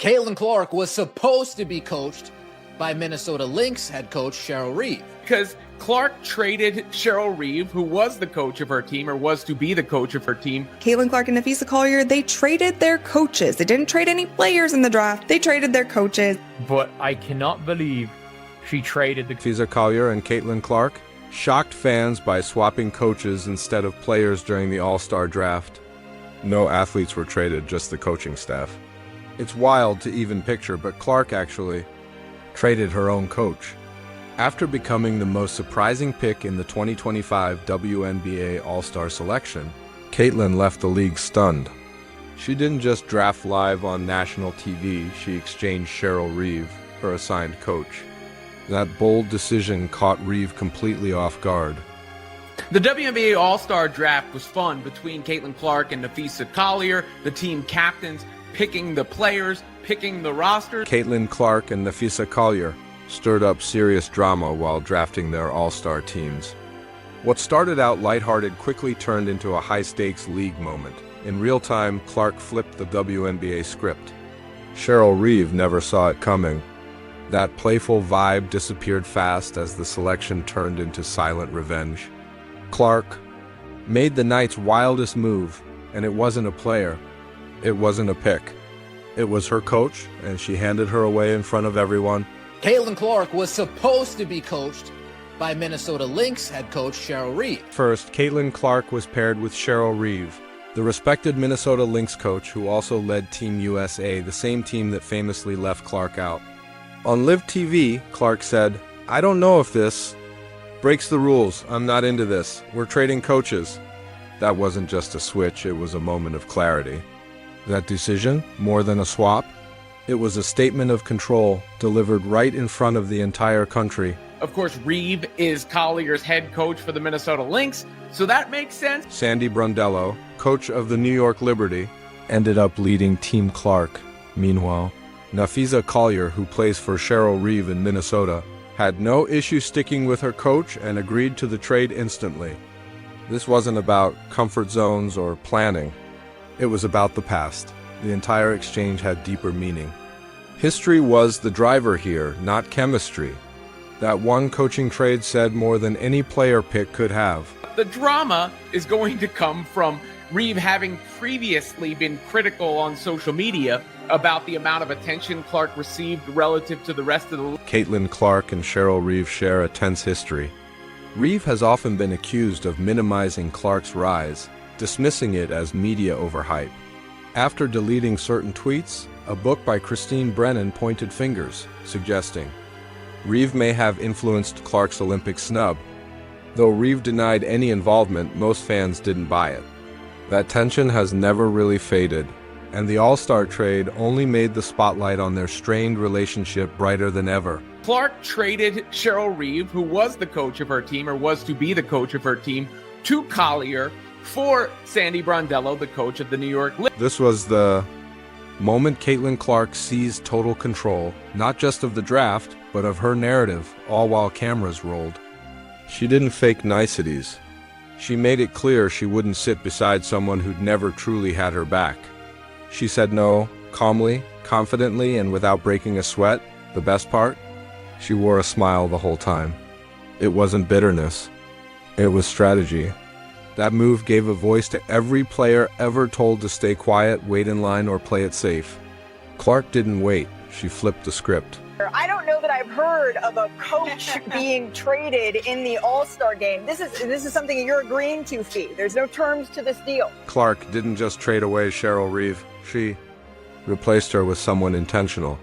Caitlin Clark was supposed to be coached by Minnesota Lynx head coach Cheryl Reeve. Because Clark traded Cheryl Reeve, who was the coach of her team, or was to be the coach of her team. Caitlin Clark and Napheesa Collier, they traded their coaches. They didn't trade any players in the draft. They traded their coaches. But I cannot believe she traded the Napheesa Collier and Caitlin Clark shocked fans by swapping coaches instead of players during the All-Star draft. No athletes were traded, just the coaching staff. It's wild to even picture, but Clark actually traded her own coach. After becoming the most surprising pick in the 2025 WNBA All-Star selection, Caitlin left the league stunned. She didn't just draft live on national TV, she exchanged Cheryl Reeve, her assigned coach. That bold decision caught Reeve completely off guard. The WNBA All-Star draft was fun between Caitlin Clark and Napheesa Collier, the team captains, picking the players, picking the roster. Caitlin Clark and Napheesa Collier stirred up serious drama while drafting their all-star teams. What started out lighthearted quickly turned into a high-stakes league moment. In real time, Clark flipped the WNBA script. Cheryl Reeve never saw it coming. That playful vibe disappeared fast as the selection turned into silent revenge. Clark made the night's wildest move, and it wasn't a player. It wasn't a pick. It was her coach, and she handed her away in front of everyone. Caitlin Clark was supposed to be coached by Minnesota Lynx head coach Cheryl Reeve. First, Caitlin Clark was paired with Cheryl Reeve, the respected Minnesota Lynx coach who also led Team USA, the same team that famously left Clark out. On Live TV, Clark said, "I don't know if this breaks the rules. I'm not into this. We're trading coaches." That wasn't just a switch, it was a moment of clarity. That decision, more than a swap, it was a statement of control delivered right in front of the entire country. Of course, Reeve is Collier's head coach for the Minnesota Lynx, so that makes sense. Sandy Brondello, coach of the New York Liberty, ended up leading Team Clark. Meanwhile, Napheesa Collier, who plays for Cheryl Reeve in Minnesota, had no issue sticking with her coach and agreed to the trade instantly. This wasn't about comfort zones or planning. It was about the past. The entire exchange had deeper meaning. History was the driver here, not chemistry. That one coaching trade said more than any player pick could have. The drama is going to come from Reeve having previously been critical on social media about the amount of attention Clark received relative to the rest of the league. Caitlin Clark and Cheryl Reeve share a tense history. Reeve has often been accused of minimizing Clark's rise, dismissing it as media overhype. After deleting certain tweets, a book by Christine Brennan pointed fingers, suggesting Reeve may have influenced Clark's Olympic snub. Though Reeve denied any involvement, most fans didn't buy it. That tension has never really faded, and the All-Star trade only made the spotlight on their strained relationship brighter than ever. Clark traded Cheryl Reeve, who was the coach of her team, or was to be the coach of her team, to Collier for Sandy Brondello, the coach of the New York Lynx. This was the moment Caitlin Clark seized total control, not just of the draft, but of her narrative, all while cameras rolled. She didn't fake niceties. She made it clear she wouldn't sit beside someone who'd never truly had her back. She said no, calmly, confidently, and without breaking a sweat. The best part? She wore a smile the whole time. It wasn't bitterness. It was strategy. That move gave a voice to every player ever told to stay quiet, wait in line, or play it safe. Clark didn't wait. She flipped the script. I don't know that I've heard of a coach being traded in the All-Star game. This is something you're agreeing to, Fee. There's no terms to this deal. Clark didn't just trade away Cheryl Reeve. She replaced her with someone intentional.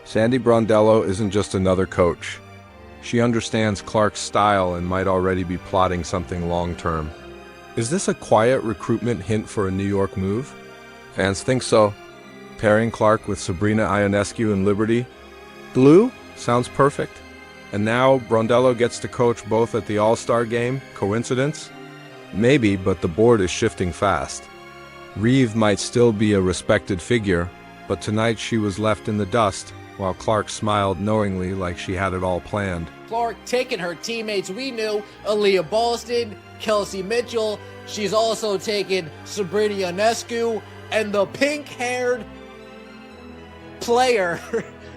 Sandy Brondello isn't just another coach. She understands Clark's style and might already be plotting something long-term. Is this a quiet recruitment hint for a New York move? Fans think so. Pairing Clark with Sabrina Ionescu in Liberty? Blue? Sounds perfect. And now Brondello gets to coach both at the All-Star game. Coincidence? Maybe, but the board is shifting fast. Reeve might still be a respected figure, but tonight she was left in the dust, while Clark smiled knowingly like she had it all planned. Clark taking her teammates we knew, Aaliyah Boston, Kelsey Mitchell. She's also taken Sabrina Ionescu and the pink-haired player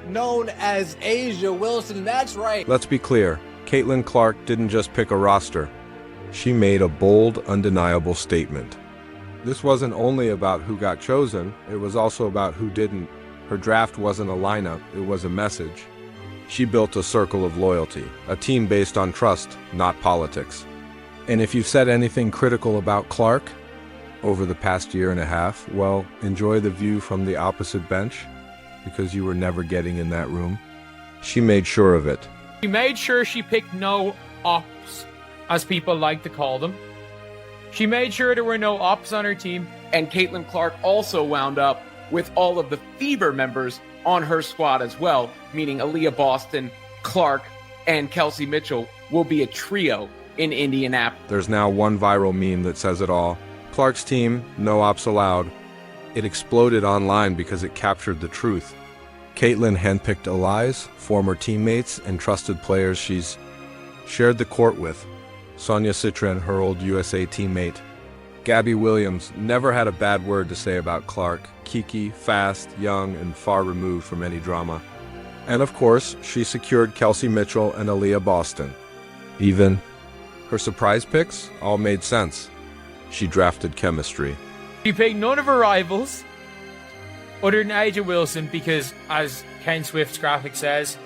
known as Asia Wilson. That's right. Let's be clear, Caitlin Clark didn't just pick a roster. She made a bold, undeniable statement. This wasn't only about who got chosen, it was also about who didn't. Her draft wasn't a lineup, it was a message. She built a circle of loyalty, a team based on trust, not politics. And if you've said anything critical about Clark over the past year and a half, well, enjoy the view from the opposite bench, because you were never getting in that room. She made sure of it. She made sure she picked no ops, as people like to call them. She made sure there were no ops on her team. And Caitlin Clark also wound up with all of the Fever members on her squad as well, meaning Aaliyah Boston, Clark, and Kelsey Mitchell will be a trio in Indianapolis. There's now one viral meme that says it all. Clark's team, no ops allowed. It exploded online because it captured the truth. Caitlin handpicked allies, former teammates, and trusted players she's shared the court with. Sonia Citrin, her old USA teammate. Gabby Williams never had a bad word to say about Clark. Kiki, fast, young, and far removed from any drama. And of course, she secured Kelsey Mitchell and Aaliyah Boston. Even her surprise picks all made sense. She drafted chemistry. She picked none of her rivals, other than Asia Wilson, because, as Ken Swift's graphic says,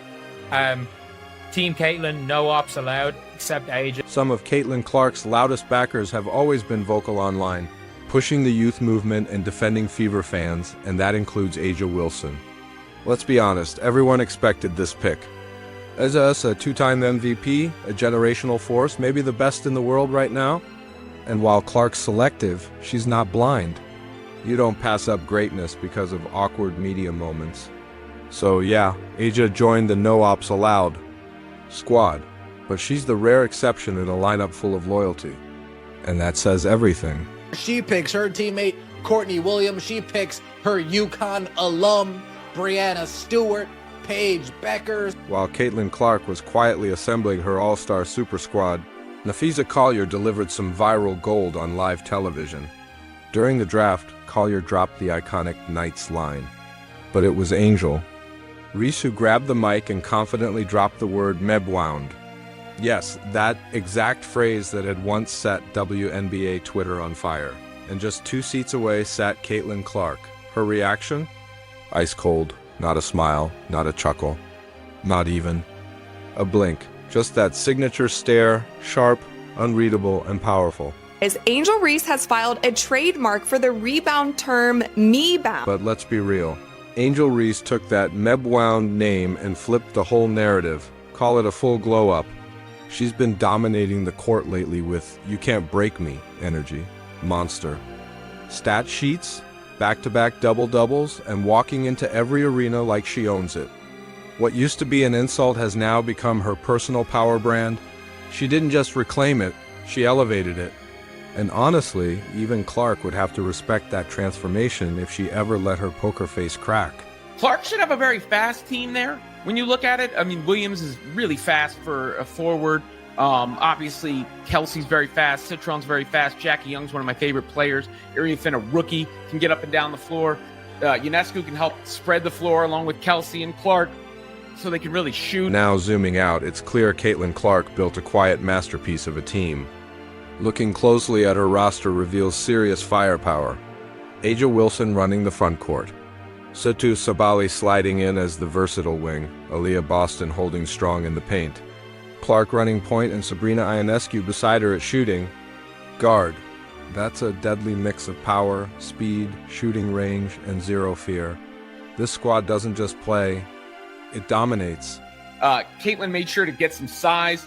Team Caitlin, no ops allowed, except Asia. Some of Caitlin Clark's loudest backers have always been vocal online, pushing the youth movement and defending Fever fans, and that includes Asia Wilson. Let's be honest, everyone expected this pick. As a two-time MVP, a generational force, maybe the best in the world right now. And while Clark's selective, she's not blind. You don't pass up greatness because of awkward media moments. So yeah, Asia joined the no ops allowed squad, but she's the rare exception in a lineup full of loyalty. And that says everything. She picks her teammate, Courtney Williams. She picks her UConn alum, Brianna Stewart, Paige Beckers. While Caitlin Clark was quietly assembling her all-star super squad, Nafisa Collier delivered some viral gold on live television. During the draft, Collier dropped the iconic Knights line. But it was Angel Reese who grabbed the mic and confidently dropped the word Meltdown. Yes, that exact phrase that had once set WNBA Twitter on fire. And just 2 seats away sat Caitlin Clark. Her reaction? Ice cold, not a smile, not a chuckle, not even a blink. Just that signature stare, sharp, unreadable, and powerful. As Angel Reese has filed a trademark for the rebound term me-bound. But let's be real. Angel Reese took that Meltdown name and flipped the whole narrative. Call it a full glow-up. She's been dominating the court lately with "you can't break me" energy. Monster. Stat sheets, back-to-back double-doubles, and walking into every arena like she owns it. What used to be an insult has now become her personal power brand. She didn't just reclaim it, she elevated it. And honestly, even Clark would have to respect that transformation if she ever let her poker face crack. Clark should have a very fast team there. When you look at it, I mean, Williams is really fast for a forward. Obviously, Kelsey's very fast. Citron's very fast. Jackie Young's one of my favorite players. Arian Finn, a rookie, can get up and down the floor. Ionescu can help spread the floor along with Kelsey and Clark so they can really shoot. Now zooming out, it's clear Caitlin Clark built a quiet masterpiece of a team. Looking closely at her roster reveals serious firepower. Asia Wilson running the front court. Situ Sabali sliding in as the versatile wing. Aaliyah Boston holding strong in the paint. Clark running point and Sabrina Ionescu beside her at shooting. Guard. That's a deadly mix of power, speed, shooting range, and zero fear. This squad doesn't just play, it dominates. Caitlin made sure to get some size.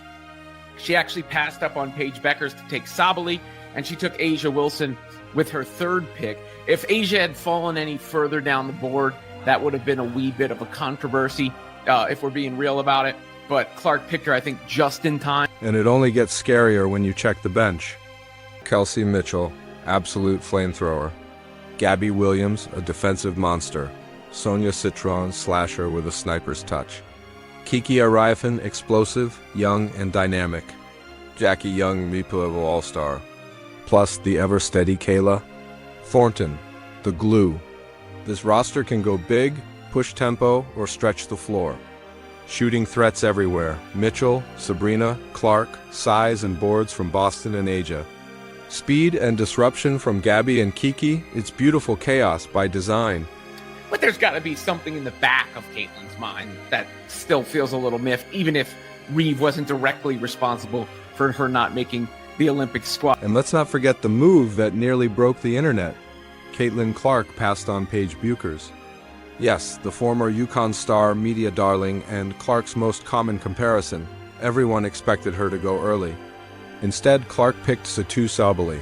She actually passed up on Paige Beckers to take Sabali, and she took Asia Wilson with her 3rd pick. If Asia had fallen any further down the board, that would have been a wee bit of a controversy, if we're being real about it. But Clark picked her, I think, just in time. And it only gets scarier when you check the bench. Kelsey Mitchell, absolute flamethrower. Gabby Williams, a defensive monster. Sonia Citron, slasher with a sniper's touch. Kiki Ariafen, explosive, young, and dynamic. Jackie Young, WNBA All-Star. Plus the ever-steady Kayla. Thornton, the glue. This roster can go big push tempo, or stretch the floor. Shooting threats everywhere. Mitchell, Sabrina, Clark, size and boards from Boston and Asia. Speed and disruption from Gabby and Kiki. It's beautiful chaos by design. But there's got to be something in the back of Caitlin's mind that still feels a little miffed, even if Reeve wasn't directly responsible for her not making the Olympic squad. And let's not forget the move that nearly broke the internet. Caitlin Clark passed on Paige Buchers. Yes, the former UConn star, media darling, and Clark's most common comparison. Everyone expected her to go early. Instead, Clark picked Satu Sabally.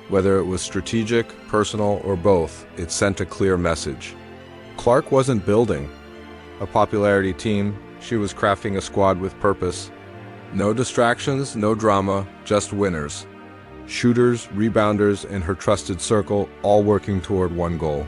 Whether it was strategic, personal, or both, it sent a clear message. Clark wasn't building a popularity team, she was crafting a squad with purpose. No distractions, no drama, just winners. Shooters, rebounders, and her trusted circle, all working toward one goal.